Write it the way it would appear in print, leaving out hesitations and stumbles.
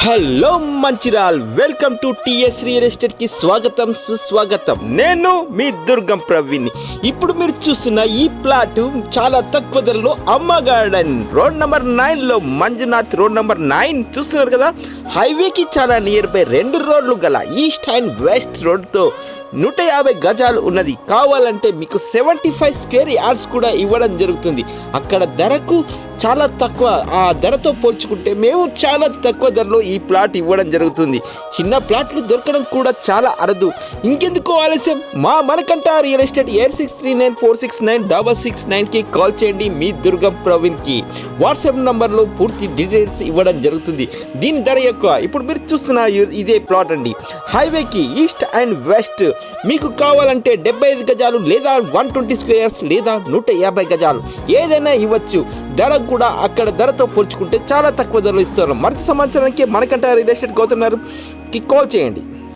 Hello Mancherial, welcome to TS real estate కి స్వాగతం సుస్వాగతం. నేను మీ దుర్గం ప్రవీణ్. ఇప్పుడు మీరు చూస్తున్న ఈ ప్లాట్ చాలా తక్కువ ధరలో అమ్మ గార్డెన్ రోడ్ నెంబర్ 9 లో మంజునాథ్ రోడ్ నెంబర్ 9 చూస్తున్నారు కదా. హైవేకి చాలా నియర్ బై 2 రోడ్లు గల ఈస్ట్ అండ్ వెస్ట్ రోడ్ తో 150 గజాలు ఉన్నది. కావాలంటే మీకు 75 స్క్వేర్ యార్డ్స్ కూడా ఇవ్వడం జరుగుతుంది. అక్కడ ధరకు చాలా తక్కువ, ఆ ధరతో పోల్చుకుంటే మేము చాలా తక్కువ ధరలో ఈ ప్లాట్ ఇవ్వడం జరుగుతుంది. చిన్న ప్లాట్లు దొరకడం కూడా చాలా అరుదు. ఇంకెందుకు ఆలస్యం, మనకంట రియల్ ఎస్టేట్ 8639469669కి కాల్ చేయండి. మీ దుర్గం ప్రవీణ్కి వాట్సాప్ నంబర్లో పూర్తి డీటెయిల్స్ ఇవ్వడం జరుగుతుంది. దీని ధర ఎక్కువ. ఇప్పుడు మీరు చూస్తున్న ఇదే ప్లాట్ అండి, హైవేకి ఈస్ట్ అండ్ వెస్ట్. మీకు కావాలంటే 75 గజాలు లేదా 120 స్క్వేర్స్ లేదా 150 గజాలు ఏదైనా ఇవ్వచ్చు. ధర కూడా అక్కడ ధరతో పోల్చుకుంటే చాలా తక్కువ ధరలో ఇస్తున్నారు. మరింత సమాచారానికి మనకంట రియల్ ఎస్టేట్ గౌతమ్ కాల్ చేయండి.